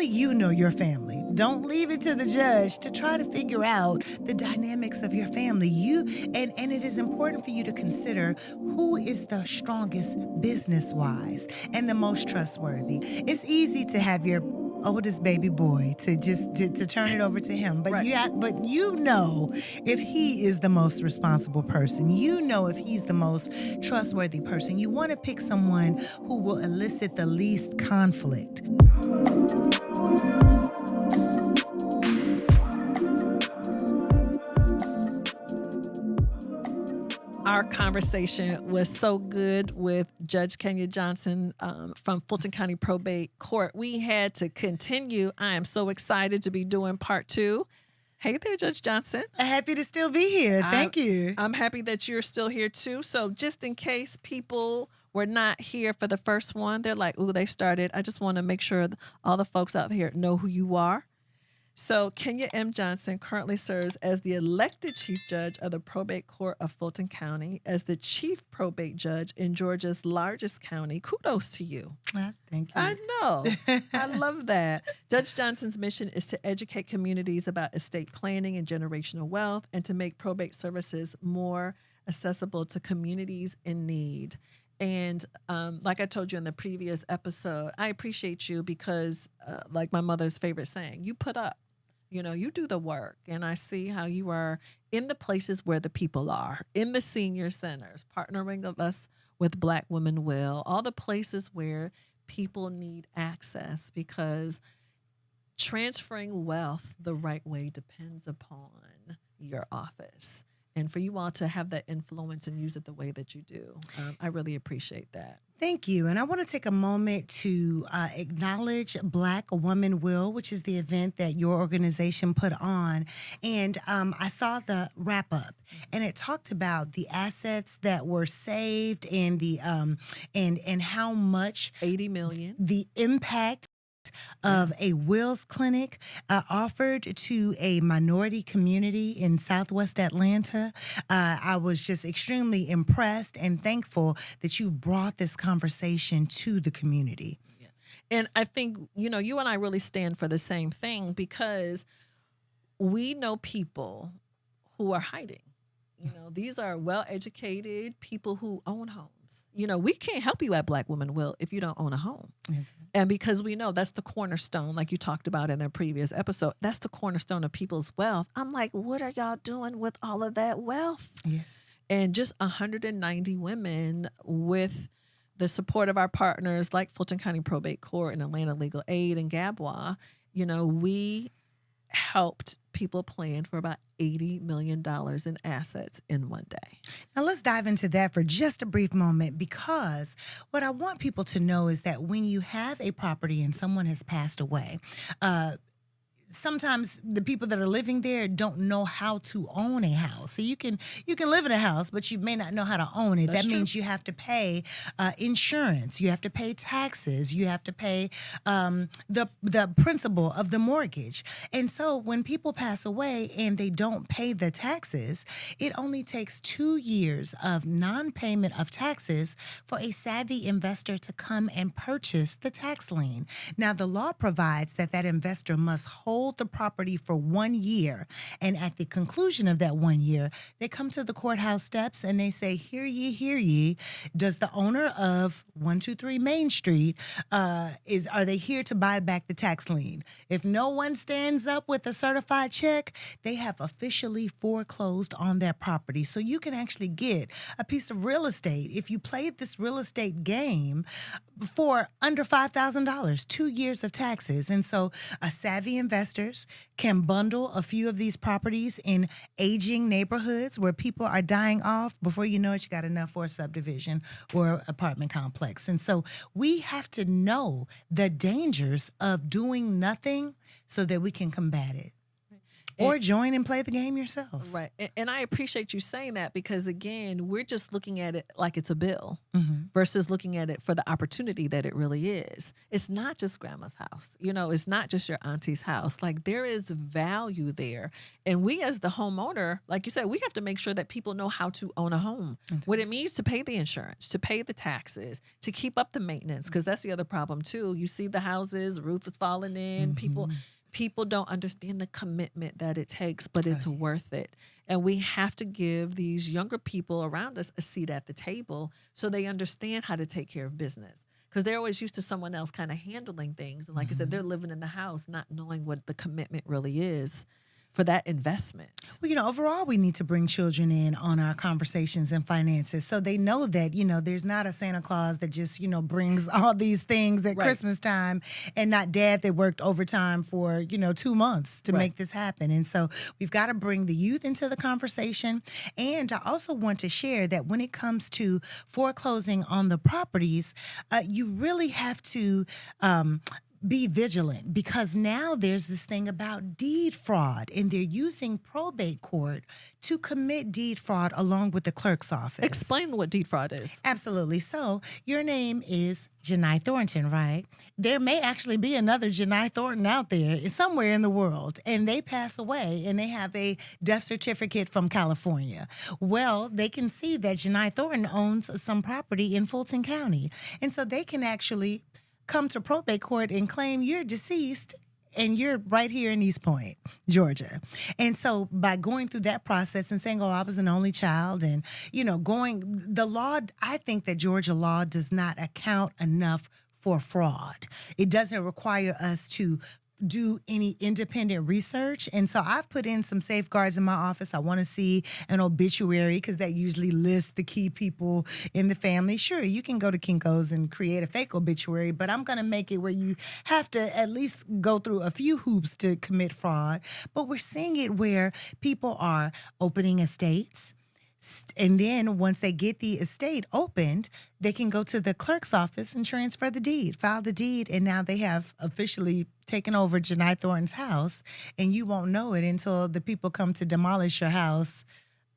only you know your family. Don't leave it to the judge to try to figure out the dynamics of your family. And it is important for you to consider who is the strongest business-wise and the most trustworthy. It's easy to have your oldest baby boy to just to turn it over to him, but Right. but you know if he is the most responsible person. You know if he's the most trustworthy person. You want to pick someone who will elicit the least conflict. Our conversation was so good with Judge Kenya Johnson from Fulton County Probate Court. We had to continue. I am so excited to be doing part 2. Hey there, Judge Johnson. Happy to still be here. Thank you. I'm happy that you're still here too. So just in case people were not here for the first one, they're like, ooh, they started. I just want to make sure all the folks out here know who you are. So Kenya M. Johnson currently serves as the elected Chief Judge of the Probate Court of Fulton County, as the Chief Probate Judge in Georgia's largest county. Kudos to you. Thank you. I know. I love that. Judge Johnson's mission is to educate communities about estate planning and generational wealth, and to make probate services more accessible to communities in need. And like I told you in the previous episode, I appreciate you because, like my mother's favorite saying, you put up. You do the work, and I see how you are in the places where the people are, in the senior centers, partnering us with Black Women Will, all the places where people need access, because transferring wealth the right way depends upon your office. And for you all to have that influence and use it the way that you do, I really appreciate that. Thank you. And I want to take a moment to acknowledge Black Women Will, which is the event that your organization put on. And I saw the wrap up, and it talked about the assets that were saved and the and how much 80 million. The impact of a wills clinic offered to a minority community in Southwest Atlanta. I was just extremely impressed and thankful that you brought this conversation to the community. Yeah. And I think, you and I really stand for the same thing, because we know people who are hiding. These are well-educated people who own homes. We can't help you at Black Women Will if you don't own a home. Yes. And because we know that's the cornerstone, like you talked about in the previous episode, that's the cornerstone of people's wealth. I'm like, what are y'all doing with all of that wealth? Yes. And just 190 women, with the support of our partners like Fulton County Probate Court and Atlanta Legal Aid and Gabwa, we helped people plan for about $80 million in assets in one day. Now let's dive into that for just a brief moment, because what I want people to know is that when you have a property and someone has passed away, sometimes the people that are living there don't know how to own a house. So you can live in a house, but you may not know how to own it. That's that true. means you have to pay insurance, you have to pay taxes, you have to pay the principal of the mortgage. And so when people pass away and they don't pay the taxes, it only takes 2 years of non-payment of taxes for a savvy investor to come and purchase the tax lien. Now, the law provides that investor must hold the property for 1 year. And at the conclusion of that 1 year, they come to the courthouse steps and they say, hear ye, does the owner of 123 Main Street, are they here to buy back the tax lien? If no one stands up with a certified check, they have officially foreclosed on their property. So you can actually get a piece of real estate if you played this real estate game for under $5,000, 2 years of taxes. And so savvy investors can bundle a few of these properties in aging neighborhoods where people are dying off. Before you know it, you got enough for a subdivision or apartment complex. And so we have to know the dangers of doing nothing so that we can combat it. or join and play the game yourself. Right. And I appreciate you saying that because, again, we're just looking at it like it's a bill versus looking at it for the opportunity that it really is. It's not just grandma's house. It's not just your auntie's house. Like, there is value there. And we as the homeowner, like you said, we have to make sure that people know how to own a home, what it means to pay the insurance, to pay the taxes, to keep up the maintenance, because that's the other problem, too. You see the houses, roof is falling in, People don't understand the commitment that it takes, but it's worth it. And we have to give these younger people around us a seat at the table so they understand how to take care of business. Because they're always used to someone else kind of handling things. And like I said, they're living in the house, not knowing what the commitment really is for that investment. Well, overall, we need to bring children in on our conversations and finances so they know that, there's not a Santa Claus that just, brings all these things at Christmas time and not dad that worked overtime for, 2 months to make this happen. And so we've got to bring the youth into the conversation. And I also want to share that when it comes to foreclosing on the properties, you really have to be vigilant, because now there's this thing about deed fraud, and they're using probate court to commit deed fraud along with the clerk's office. Explain what deed fraud is. Absolutely. So your name is Jini Thornton, right? There may actually be another Jini Thornton out there somewhere in the world, and they pass away and they have a death certificate from California. Well, they can see that Jini Thornton owns some property in Fulton County, and so they can actually come to probate court and claim you're deceased and you're right here in East Point, Georgia. And so by going through that process and saying, I was an only child, and, the law, I think that Georgia law does not account enough for fraud. It doesn't require us to do any independent research. And so I've put in some safeguards in my office. I want to see an obituary, because that usually lists the key people in the family. Sure, you can go to Kinko's and create a fake obituary, but I'm going to make it where you have to at least go through a few hoops to commit fraud. But we're seeing it where people are opening estates. And then once they get the estate opened, they can go to the clerk's office and transfer the deed, file the deed, and now they have officially taken over Jini Thornton's house, and you won't know it until the people come to demolish your house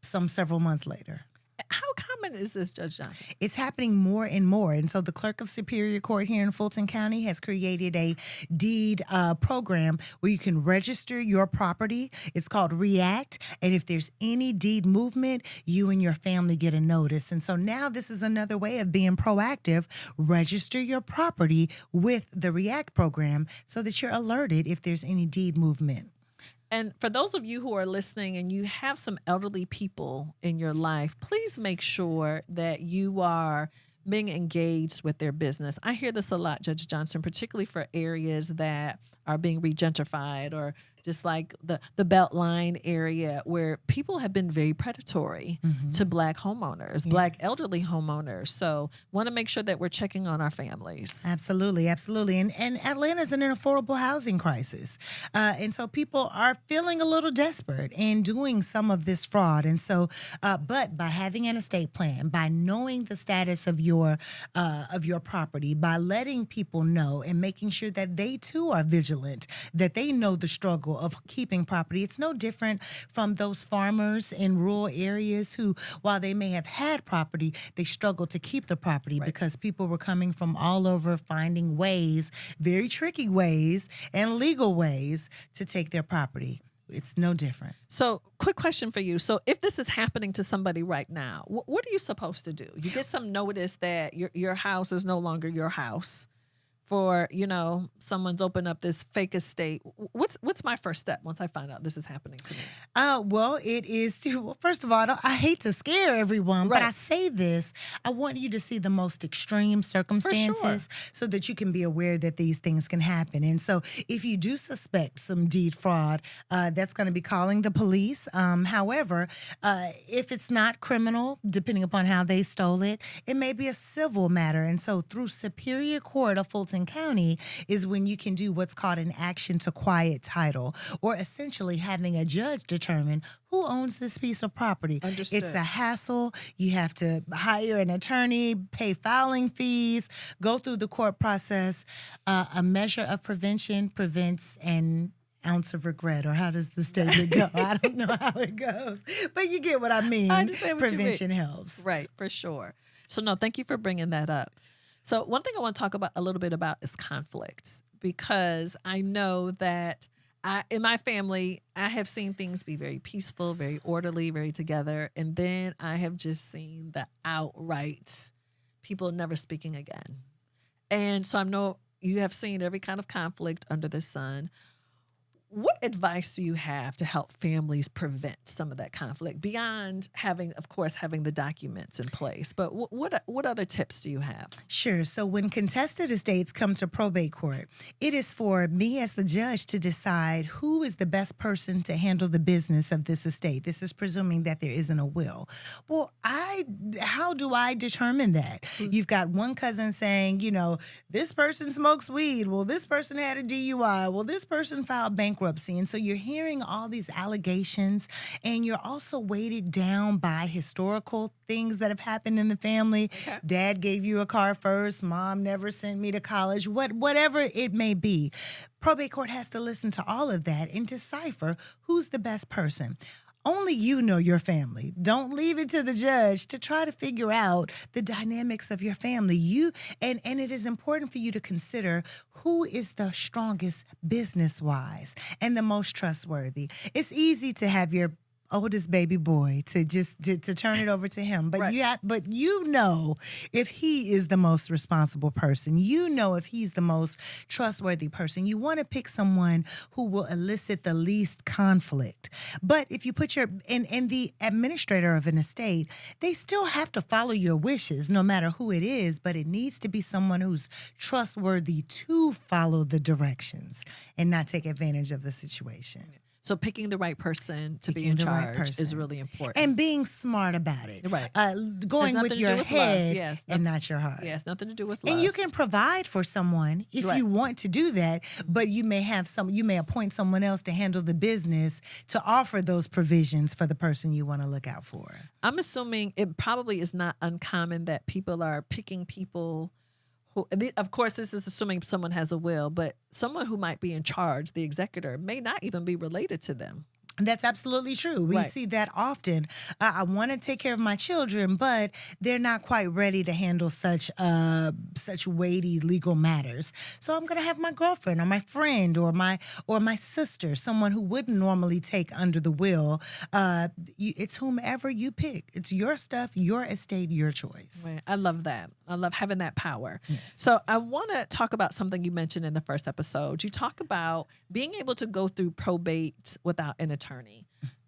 several months later. How common is this, Judge Johnson? It's happening more and more. And so the Clerk of Superior Court here in Fulton County has created a deed program where you can register your property. It's called REACT. And if there's any deed movement, you and your family get a notice. And so now this is another way of being proactive. Register your property with the REACT program so that you're alerted if there's any deed movement. And for those of you who are listening and you have some elderly people in your life, please make sure that you are being engaged with their business. I hear this a lot, Judge Johnson, particularly for areas that are being regentrified, or just like the Beltline area, where people have been very predatory to Black homeowners, Black elderly homeowners. So want to make sure that we're checking on our families. Absolutely, absolutely. And Atlanta's in an affordable housing crisis. And so people are feeling a little desperate and doing some of this fraud. And so, but by having an estate plan, by knowing the status of your property, by letting people know and making sure that they too are vigilant, that they know the struggle of keeping property. It's no different from those farmers in rural areas who, while they may have had property, they struggled to keep the property because people were coming from all over finding ways, very tricky ways and legal ways to take their property. It's no different. So, quick question for you. So, if this is happening to somebody right now, what are you supposed to do? You get some notice that your house is no longer your house. For, someone's opened up this fake estate. What's my first step once I find out this is happening to me? Well, it is first of all, I hate to scare everyone, but I say this, I want you to see the most extreme circumstances so that you can be aware that these things can happen. And so if you do suspect some deed fraud, that's going to be calling the police. However, if it's not criminal, depending upon how they stole it, it may be a civil matter. And so through Superior Court of Fulton County is when you can do what's called an action to quiet title, or essentially having a judge determine who owns this piece of property. Understood. It's a hassle. You have to hire an attorney, pay filing fees, go through the court process. A measure of prevention prevents an ounce of regret, or how does the statement go? I don't know how it goes, but you get what I mean. I understand what Prevention you mean. helps. Right, for sure. So no, thank you for bringing that up. So one thing I want to talk about a little bit about is conflict, because I know that in my family, I have seen things be very peaceful, very orderly, very together. And then I have just seen the outright people never speaking again. And so I know you have seen every kind of conflict under the sun. What advice do you have to help families prevent some of that conflict beyond having the documents in place? But what other tips do you have? Sure. So when contested estates come to probate court, it is for me as the judge to decide who is the best person to handle the business of this estate. This is presuming that there isn't a will. Well, how do I determine that? You've got one cousin saying, this person smokes weed. Well, this person had a DUI. Well, this person filed bankruptcy. And so you're hearing all these allegations, and you're also weighted down by historical things that have happened in the family. Okay. Dad gave you a car first. Mom never sent me to college. Whatever it may be. Probate court has to listen to all of that and decipher who's the best person. Only you know your family. Don't leave it to the judge to try to figure out the dynamics of your family. And it is important for you to consider who is the strongest business-wise and the most trustworthy. It's easy to have your oldest baby boy to turn it over to him, but right. but if he is the most responsible person, if he's the most trustworthy person. You want to pick someone who will elicit the least conflict. But if you put the administrator of an estate, they still have to follow your wishes, no matter who it is, but it needs to be someone who's trustworthy to follow the directions and not take advantage of the situation. So picking the right person to be in charge is really important. And being smart about it. Right. Going with your head and not your heart. Yes, nothing to do with love. And you can provide for someone if you want to do that, but you may appoint someone else to handle the business to offer those provisions for the person you want to look out for. I'm assuming it probably is not uncommon that people are picking people who, of course, this is assuming someone has a will, but someone who might be in charge, the executor, may not even be related to them. That's absolutely true. We see that often. I want to take care of my children, but they're not quite ready to handle such weighty legal matters. So I'm going to have my girlfriend or my friend or my sister, someone who wouldn't normally take under the will. It's whomever you pick. It's your stuff, your estate, your choice. Right. I love that. I love having that power. Yes. So I want to talk about something you mentioned in the first episode. You talk about being able to go through probate without an attorney.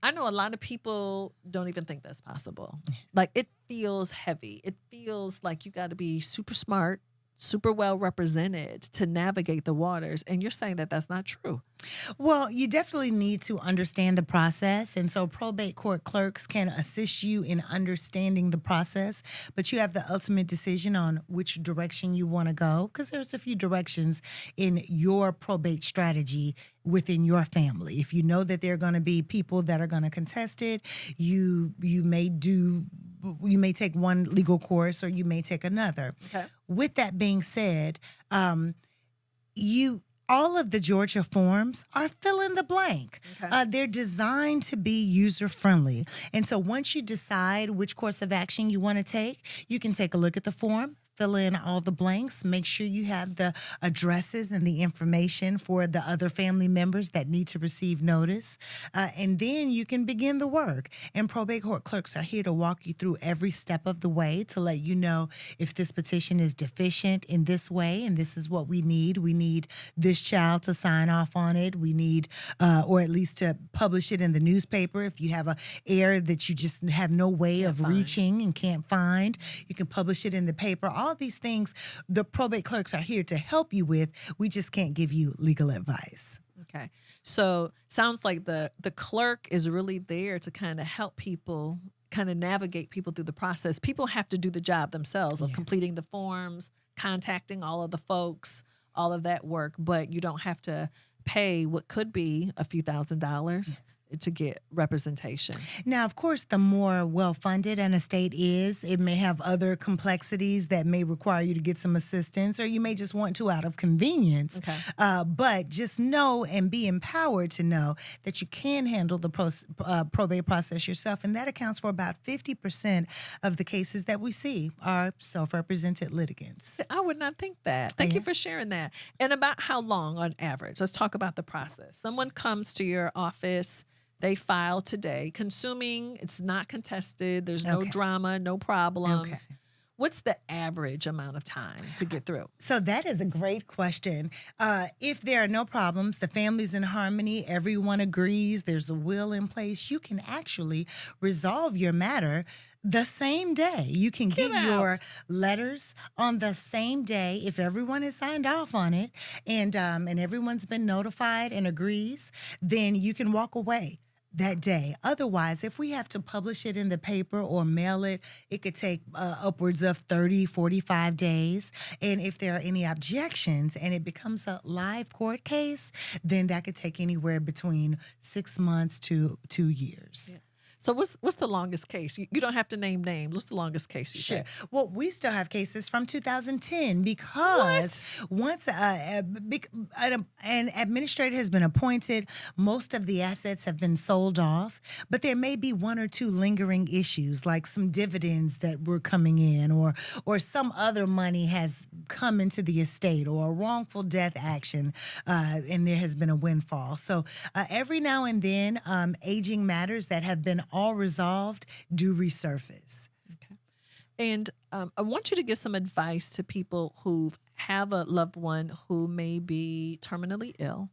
I know a lot of people don't even think that's possible. Like, it feels heavy. It feels like you got to be super smart, super well represented to navigate the waters. And you're saying that that's not true. Well, you definitely need to understand the process. And so probate court clerks can assist you in understanding the process, but you have the ultimate decision on which direction you want to go, because there's a few directions in your probate strategy within your family. If you know that there are going to be people that are going to contest it, you may take one legal course or you may take another. Okay. With that being said, all of the Georgia forms are fill in the blank. Okay. They're designed to be user-friendly. And so once you decide which course of action you want to take, you can take a look at the form, fill in all the blanks, make sure you have the addresses and the information for the other family members that need to receive notice. And then you can begin the work. And probate court clerks are here to walk you through every step of the way to let you know if this petition is deficient in this way, and this is what we need. We need this child to sign off on it. We need, or at least to publish it in the newspaper. If you have an heir that you just have no way of reaching and can't find, you can publish it in the paper. All these things the probate clerks are here to help you with. We just can't give you legal advice. Okay. So sounds like the clerk is really there to kind of help people kind of navigate people through the process. People have to do the job themselves of completing the forms, contacting all of the folks, all of that work, but you don't have to pay what could be a few $1,000s to get representation. Now, of course, the more well-funded an estate is, it may have other complexities that may require you to get some assistance, or you may just want to out of convenience. Okay. But just know and be empowered to know that you can handle the probate process yourself, and that accounts for about 50% of the cases that we see are self-represented litigants. I would not think that. Thank you for sharing that. And about how long on average? Let's talk about the process. Someone comes to your office. They file today, consuming, it's not contested, there's no drama, no problems. Okay. What's the average amount of time to get through? So that is a great question. If there are no problems, the family's in harmony, everyone agrees, there's a will in place, you can actually resolve your matter the same day. You can get your letters on the same day if everyone has signed off on it and everyone's been notified and agrees, then you can walk away that day. Otherwise, if we have to publish it in the paper or mail it, it could take upwards of 30, 45 days. And if there are any objections and it becomes a live court case, then that could take anywhere between 6 months to 2 years. Yeah. So what's the longest case? You don't have to name names. What's the longest case you Sure. say? Well, we still have cases from 2010 because once an administrator has been appointed, most of the assets have been sold off, but there may be one or two lingering issues like some dividends that were coming in or some other money has come into the estate or a wrongful death action and there has been a windfall. So every now and then, aging matters that have been all resolved do resurface. Okay. And I want you to give some advice to people who have a loved one who may be terminally ill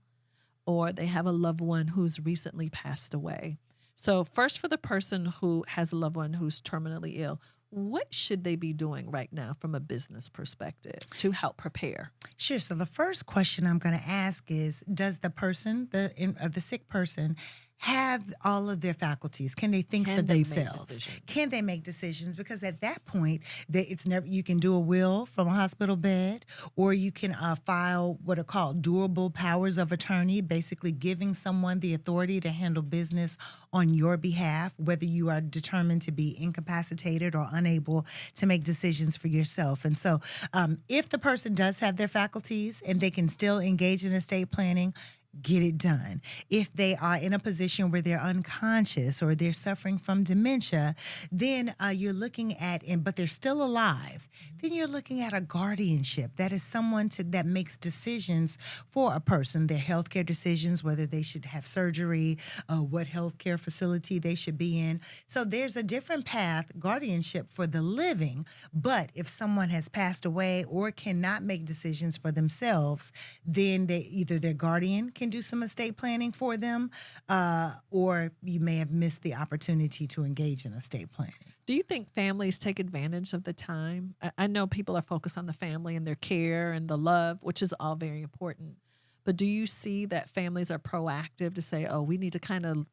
or they have a loved one who's recently passed away. So first, for the person who has a loved one who's terminally ill, what should they be doing right now from a business perspective to help prepare? Sure. So the first question I'm going to ask is, does the person, the sick person, have all of their faculties? Can they think for themselves? Can they make decisions? Because at that point, it's never. You can do a will from a hospital bed, or you can file what are called durable powers of attorney, basically giving someone the authority to handle business on your behalf, whether you are determined to be incapacitated or unable to make decisions for yourself. And so if the person does have their faculties and they can still engage in estate planning, get it done. If they are in a position where they're unconscious or they're suffering from dementia, then you're looking at, but they're still alive, then you're looking at a guardianship. That is someone that makes decisions for a person, their healthcare decisions, whether they should have surgery, what healthcare facility they should be in. So there's a different path, guardianship for the living, but if someone has passed away or cannot make decisions for themselves, then either their guardian can do some estate planning for them, or you may have missed the opportunity to engage in estate planning. Do you think families take advantage of the time? I know people are focused on the family and their care and the love, which is all very important. But do you see that families are proactive to say, oh, we need to kind of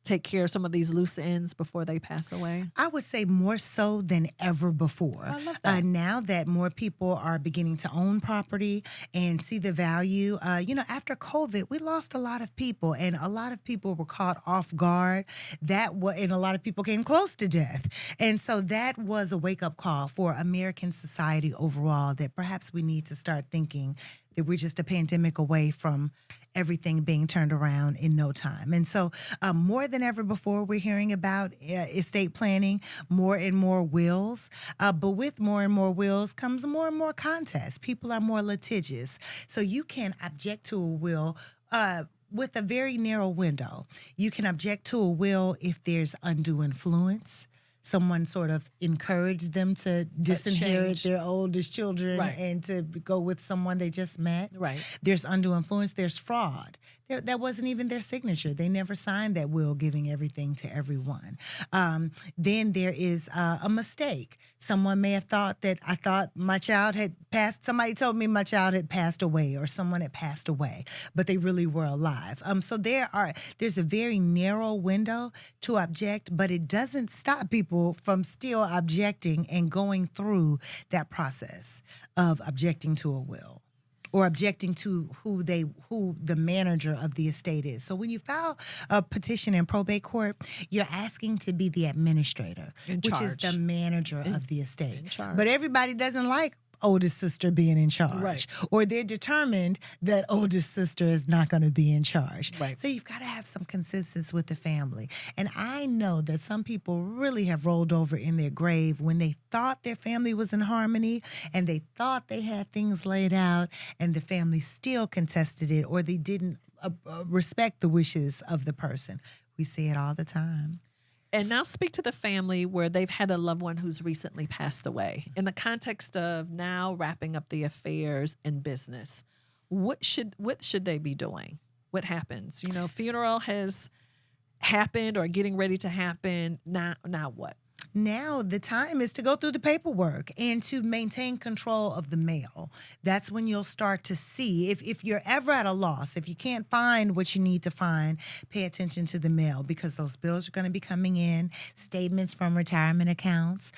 take care of some of these loose ends before they pass away? I would say more so than ever before. I love that. Now that more people are beginning to own property and see the value, after COVID, we lost a lot of people and a lot of people were caught off guard. And a lot of people came close to death. And so that was a wake-up call for American society overall that perhaps we need to start thinking that we're just a pandemic away from everything being turned around in no time. And so more than ever before, we're hearing about estate planning, more and more wills. But with more and more wills comes more and more contests. People are more litigious. So you can object to a will with a very narrow window. You can object to a will if there's undue influence. Someone sort of encouraged them to disinherit their oldest children and to go with someone they just met. Right. There's undue influence. There's fraud. That wasn't even their signature. They never signed that will giving everything to everyone. Then there is a mistake. Someone may have thought that I thought my child had passed. Somebody told me my child had passed away or someone had passed away, but they really were alive. So there's a very narrow window to object, but it doesn't stop people from still objecting and going through that process of objecting to a will. or objecting to who the manager of the estate is. So when you file a petition in probate court, you're asking to be the administrator, which is the manager of the estate. But everybody doesn't like oldest sister being in charge, Right. or they're determined that oldest sister is not going to be in charge. Right. So you've got to have some consistency with the family. And I know that some people really have rolled over in their grave when they thought their family was in harmony and they thought they had things laid out, and the family still contested it, or they didn't respect the wishes of the person. We see it all the time. And now speak to the family where they've had a loved one who's recently passed away. In the context of now wrapping up the affairs and business, what should they be doing? What happens? You know, funeral has happened or getting ready to happen. Now what? Now the time is to go through the paperwork and to maintain control of the mail. That's when you'll start to see, if you're ever at a loss, if you can't find what you need to find, pay attention to the mail, because those bills are going to be coming in, statements from retirement accounts,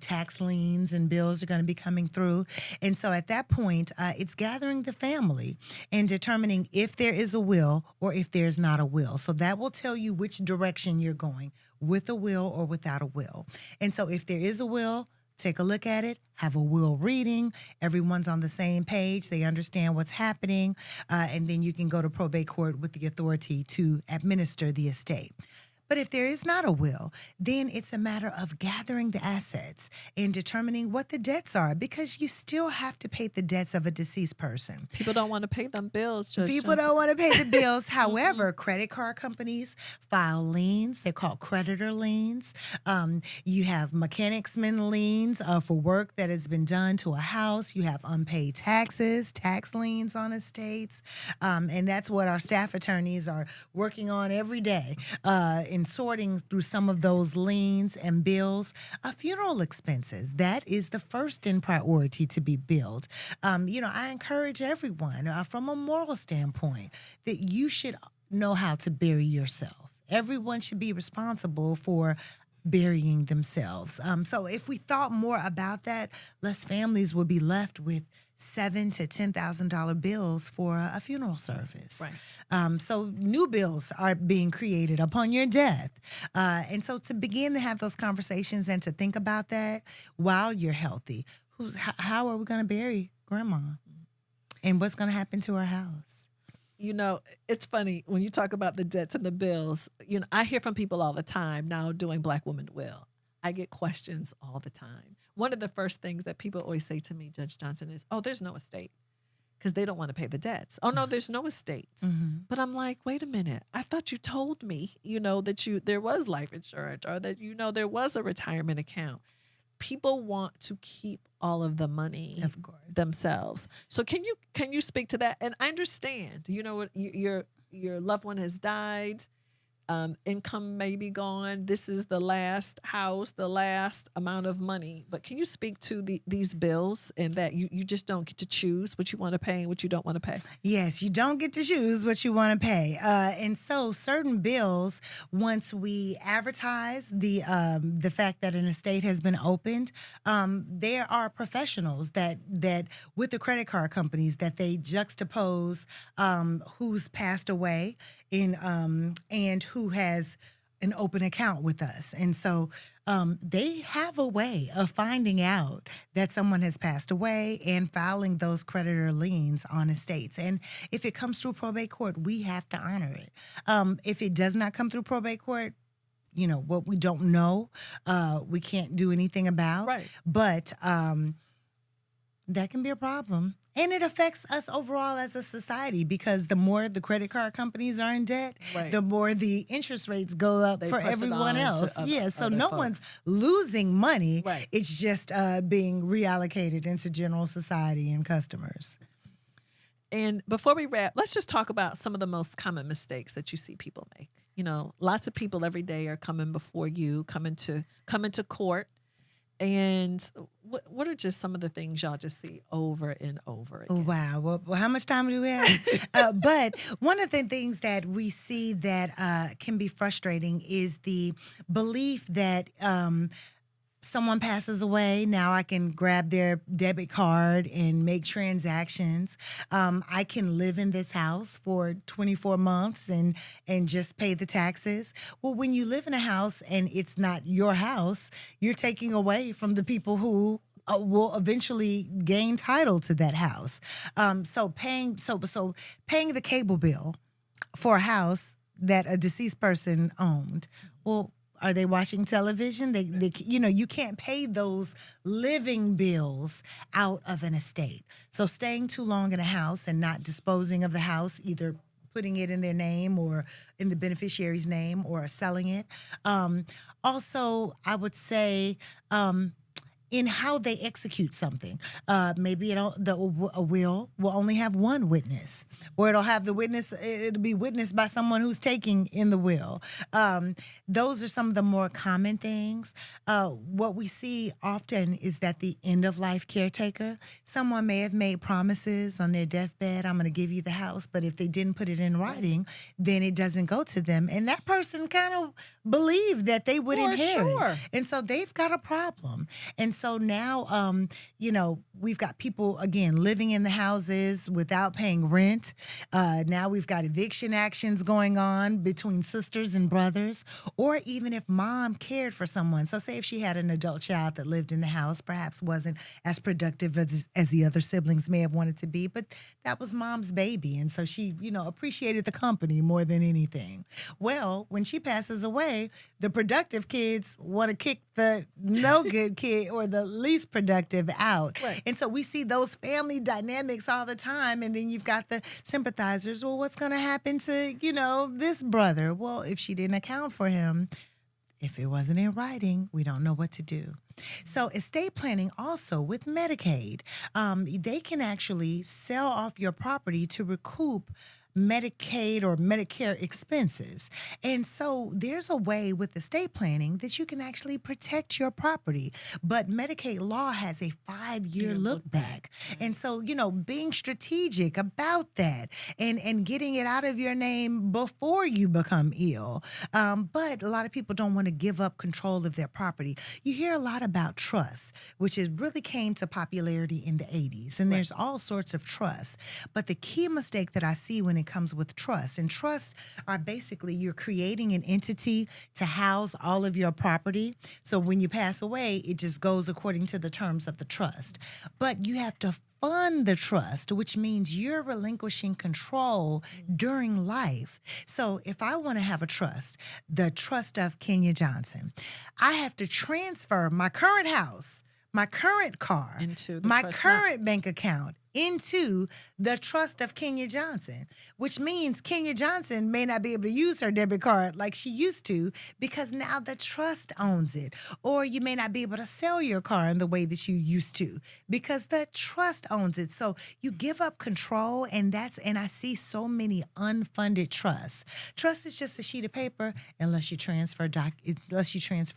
tax liens and bills are going to be coming through. And so at that point, it's gathering the family and determining if there is a will or if there's not a will. So that will tell you which direction you're going, with a will or without a will. And so if there is a will, take a look at it, have a will reading. Everyone's on the same page. They understand what's happening. And then you can go to probate court with the authority to administer the estate. But if there is not a will, then it's a matter of gathering the assets and determining what the debts are, because you still have to pay the debts of a deceased person. People don't want to pay them bills, Judge People Johnson. don't want to pay the bills. However, credit card companies file liens. They're called creditor liens. You have mechanicsman liens for work that has been done to a house. You have unpaid taxes, tax liens on estates. And that's what our staff attorneys are working on every day in sorting through some of those liens and bills. Funeral expenses, that is the first in priority to be billed. I encourage everyone from a moral standpoint that you should know how to bury yourself. Everyone should be responsible for burying themselves. So if we thought more about that, less families would be left with $7,000 to $10,000 bills for a funeral service. Right. So new bills are being created upon your death. And so to begin to have those conversations and to think about that while you're healthy, how are we going to bury grandma? And what's going to happen to our house? You know, it's funny when you talk about the debts and the bills. You know, I hear from people all the time now doing Black Woman Will. I get questions all the time. One of the first things that people always say to me, Judge Johnson, is, "Oh, there's no estate," because they don't want to pay the debts. "Oh no, there's no estate." Mm-hmm. But I'm like, wait a minute. I thought you told me, that there was life insurance, or that there was a retirement account. People want to keep all of the money, Of course, themselves. So can you speak to that? And I understand, what your loved one has died, income may be gone. This is the last house, the last amount of money. But can you speak to these bills, and that you just don't get to choose what you want to pay and what you don't want to pay? Yes, you don't get to choose what you want to pay. And so certain bills, once we advertise the fact that an estate has been opened, there are professionals that with the credit card companies that they juxtapose who's passed away and who has an open account with us. And so they have a way of finding out that someone has passed away and filing those creditor liens on estates. And if it comes through probate court, we have to honor it. If it does not come through probate court, what we don't know, we can't do anything about. Right. But that can be a problem. And it affects us overall as a society, because the more the credit card companies are in debt, Right. the more the interest rates go up They for push it everyone on to else. So no folks. one's losing money. Right. It's just being reallocated into general society and customers. And before we wrap, let's just talk about some of the most common mistakes that you see people make. Lots of people every day are coming before you, coming to court. And what are just some of the things y'all just see over and over again? Wow. Well, how much time do we have? But one of the things that we see that can be frustrating is the belief that someone passes away, now I can grab their debit card and make transactions. I can live in this house for 24 months and just pay the taxes. Well, when you live in a house and it's not your house, you're taking away from the people who will eventually gain title to that house. So paying the cable bill for a house that a deceased person owned. Well, are they watching television? They you can't pay those living bills out of an estate. So staying too long in a house and not disposing of the house, either putting it in their name or in the beneficiary's name or selling it. Also, I would say, in how they execute something. Maybe a will only have one witness, or it'll be witnessed by someone who's taking in the will. Those are some of the more common things. What we see often is that the end-of-life caretaker, someone may have made promises on their deathbed, I'm going to give you the house, but if they didn't put it in writing, then it doesn't go to them. And that person kind of believed that they would inherit. Sure. And so they've got a problem. And so now, we've got people, again, living in the houses without paying rent. Now we've got eviction actions going on between sisters and brothers, or even if mom cared for someone. So say if she had an adult child that lived in the house, perhaps wasn't as productive as the other siblings may have wanted to be, but that was mom's baby. And so she, appreciated the company more than anything. Well, when she passes away, the productive kids want to kick the no good kid or the least productive out. Right. And so we see those family dynamics all the time. And then you've got the sympathizers. Well, what's going to happen to, this brother? Well, if she didn't account for him, if it wasn't in writing, we don't know what to do. So estate planning also with Medicaid, they can actually sell off your property to recoup Medicaid or Medicare expenses. And so there's a way with estate planning that you can actually protect your property. But Medicaid law has a 5-year look back. And so, being strategic about that and getting it out of your name before you become ill. But a lot of people don't want to give up control of their property. You hear a lot about trust, which really came to popularity in the 80s. And there's all sorts of trusts. But the key mistake that I see when it comes with trust, and trusts are basically you're creating an entity to house all of your property. So when you pass away, it just goes according to the terms of the trust. But you have to fund the trust, which means you're relinquishing control during life. So if I want to have a trust, the trust of Kenya Johnson, I have to transfer my current house, my current car, into the my trust current bank account into the trust of Kenya Johnson, which means Kenya Johnson may not be able to use her debit card like she used to because now the trust owns it. Or you may not be able to sell your car in the way that you used to because the trust owns it. So you give up control, and I see so many unfunded trusts. Trust is just a sheet of paper unless you transfer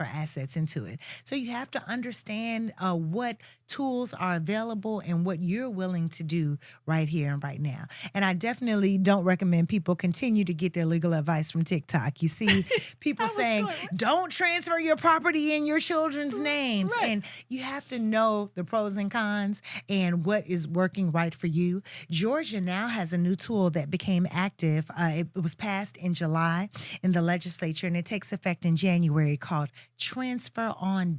assets into it. So you have to understand what tools are available and what you're willing to do right here and right now. And I definitely don't recommend people continue to get their legal advice from TikTok. You see people saying, don't transfer your property in your children's names. Right. And you have to know the pros and cons and what is working right for you. Georgia now has a new tool that became active. It was passed in July in the legislature, and it takes effect in January, called Transfer on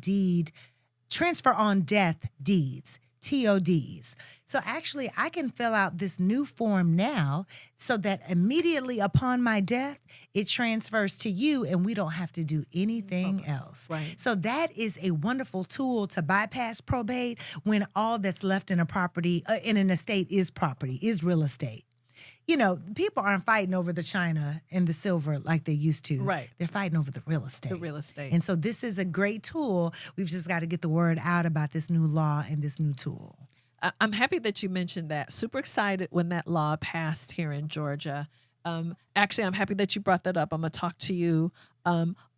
Death Deeds. TODs. So actually, I can fill out this new form now so that immediately upon my death, it transfers to you and we don't have to do anything else. Right. So that is a wonderful tool to bypass probate when all that's left in a property, in an estate is property, is real estate. People aren't fighting over the china and the silver like they used to. Right. They're fighting over the real estate. The real estate. And so this is a great tool. We've just got to get the word out about this new law and this new tool. I'm happy that you mentioned that. Super excited when that law passed here in Georgia. Actually, I'm happy that you brought that up. I'm going to talk to you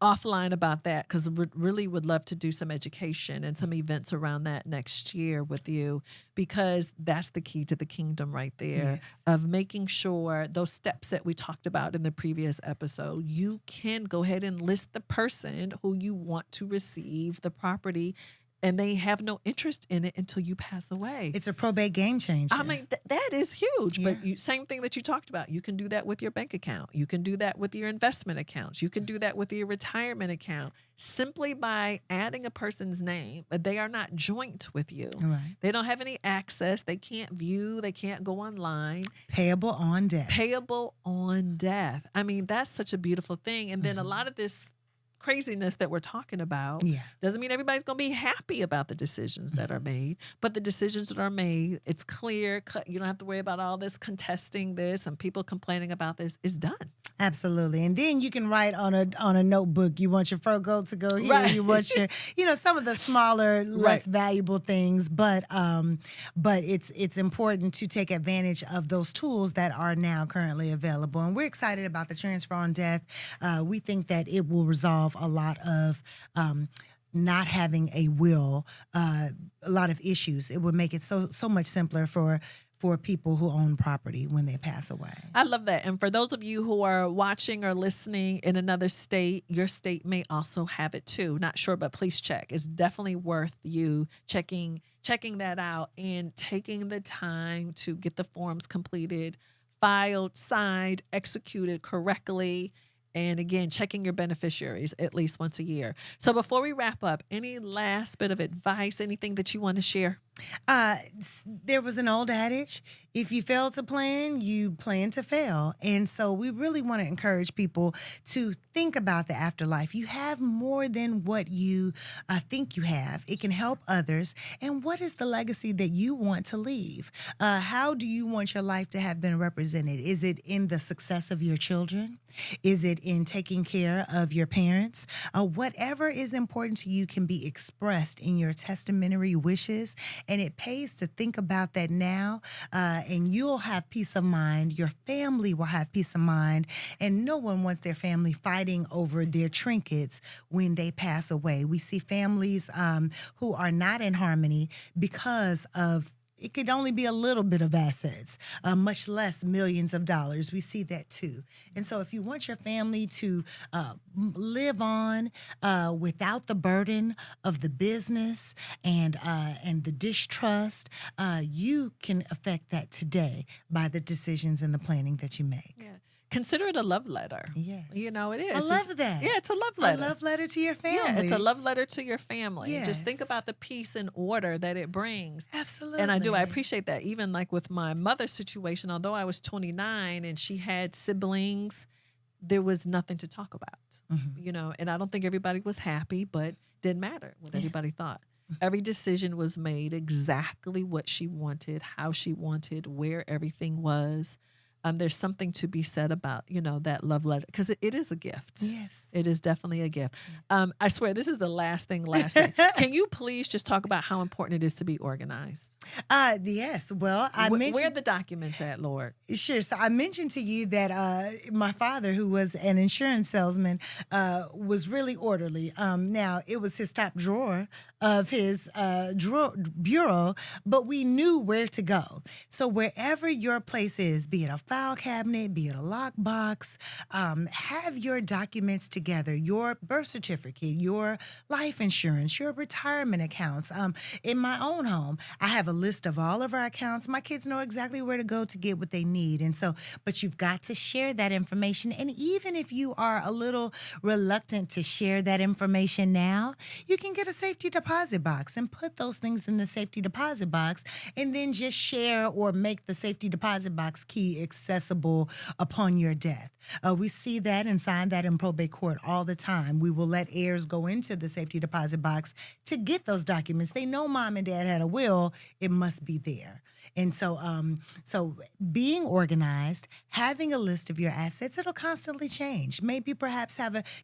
offline about that because we really would love to do some education and some events around that next year with you, because that's the key to the kingdom right there, Yes. of making sure those steps that we talked about in the previous episode, you can go ahead and list the person who you want to receive the property, and they have no interest in it until you pass away. It's a probate game changer. I mean, that is huge. Yeah. But same thing that you talked about. You can do that with your bank account. You can do that with your investment accounts. You can do that with your retirement account, simply by adding a person's name. But they are not joint with you. Right. They don't have any access. They can't view. They can't go online. Payable on death. Payable on death. I mean, that's such a beautiful thing. And then a lot of this craziness that we're talking about doesn't mean everybody's going to be happy about the decisions that are made, but the decisions that are made, it's clear cut. You don't have to worry about all this contesting this and people complaining about this. It's done. Absolutely. And then you can write on a notebook, you want your fur goat to go here, Right. you want your, some of the smaller, less valuable things, but it's important to take advantage of those tools that are now currently available. And we're excited about the transfer on death. We think that it will resolve a lot of not having a will, a lot of issues. It would make it so much simpler for people who own property when they pass away. I love that. And for those of you who are watching or listening in another state, your state may also have it too. Not sure, but please check. It's definitely worth you checking that out and taking the time to get the forms completed, filed, signed, executed correctly. And again, checking your beneficiaries at least once a year. So before we wrap up, any last bit of advice, anything that you want to share? There was an old adage, if you fail to plan, you plan to fail. And so we really want to encourage people to think about the afterlife. You have more than what you think you have. It can help others. And what is the legacy that you want to leave? How do you want your life to have been represented? Is it in the success of your children? Is it in taking care of your parents? Whatever is important to you can be expressed in your testamentary wishes. And it pays to think about that now, and you'll have peace of mind. Your family will have peace of mind, and no one wants their family fighting over their trinkets when they pass away. We see families who are not in harmony because of it could only be a little bit of assets, much less millions of dollars. We see that too. And so if you want your family to live on without the burden of the business and the distrust, you can affect that today by the decisions and the planning that you make. Yeah. Consider it a love letter. Yes. You know, it is. I love that. Yeah, it's a love letter. A love letter to your family. Yeah, it's a love letter to your family. Yes. Just think about the peace and order that it brings. Absolutely. And I appreciate that. Even like with my mother's situation, although I was 29 and she had siblings, there was nothing to talk about, you know, and I don't think everybody was happy, but didn't matter what everybody thought. Every decision was made exactly what she wanted, how she wanted, where everything was. There's something to be said about, you know, that love letter, because it is a gift. Yes. It is definitely a gift. I swear, this is the last thing. Can you please just talk about how important it is to be organized? Yes. Well, Where are the documents at, Lord? Sure. So I mentioned to you that my father, who was an insurance salesman, was really orderly. Now, it was his top drawer of his bureau, but we knew where to go. So wherever your place is, be it a file cabinet, be it a lockbox, have your documents together, your birth certificate, your life insurance, your retirement accounts. In my own home, I have a list of all of our accounts. My kids know exactly where to go to get what they need. And so, but you've got to share that information. And even if you are a little reluctant to share that information now, you can get a safety deposit box and put those things in the safety deposit box and then just share or make the safety deposit box key accessible upon your death. We see that and sign that in probate court all the time. We will let heirs go into the safety deposit box to get those documents. They know mom and dad had a will. It must be there. And so being organized, having a list of your assets, it'll constantly change. Maybe perhaps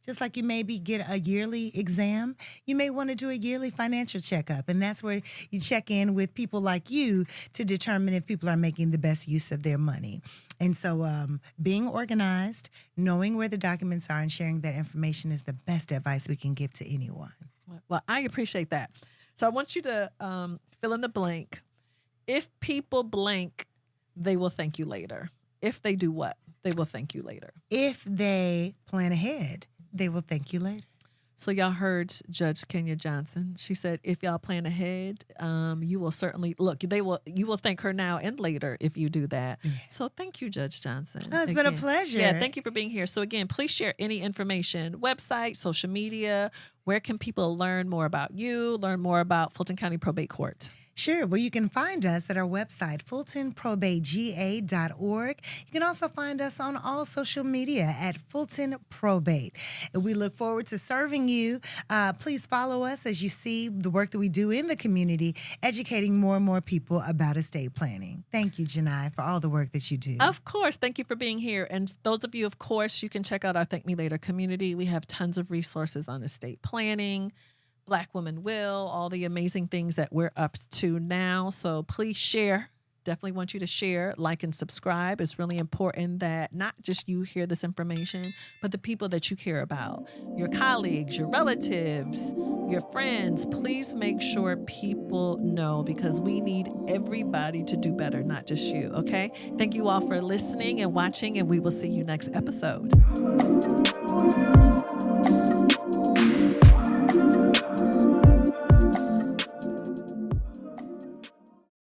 just like you maybe get a yearly exam, you may want to do a yearly financial checkup. And that's where you check in with people like you to determine if people are making the best use of their money. And so being organized, knowing where the documents are, and sharing that information is the best advice we can give to anyone. Well, I appreciate that. So I want you to fill in the blank. If people blank, they will thank you later. If they do what? They will thank you later. If they plan ahead, they will thank you later. So y'all heard Judge Kenya Johnson. She said, if y'all plan ahead, you will certainly you will thank her now and later if you do that. Yeah. So thank you, Judge Johnson. Oh, it's been a pleasure. Yeah, thank you for being here. So again, please share any information, website, social media. Where can people learn more about you, learn more about Fulton County Probate Court? Sure. Well, you can find us at our website, fultonprobatega.org. You can also find us on all social media at Fulton Probate. And we look forward to serving you. Please follow us as you see the work that we do in the community, educating more and more people about estate planning. Thank you, Jini, for all the work that you do. Of course. Thank you for being here. And those of you, of course, you can check out our Thank Me Later community. We have tons of resources on estate planning, Black Women Will, all the amazing things that we're up to now. So please share. Definitely want you to share, like, and subscribe. It's really important that not just you hear this information, but the people that you care about, your colleagues, your relatives, your friends. Please make sure people know, because we need everybody to do better, not just you. Okay? Thank you all for listening and watching, and we will see you next episode.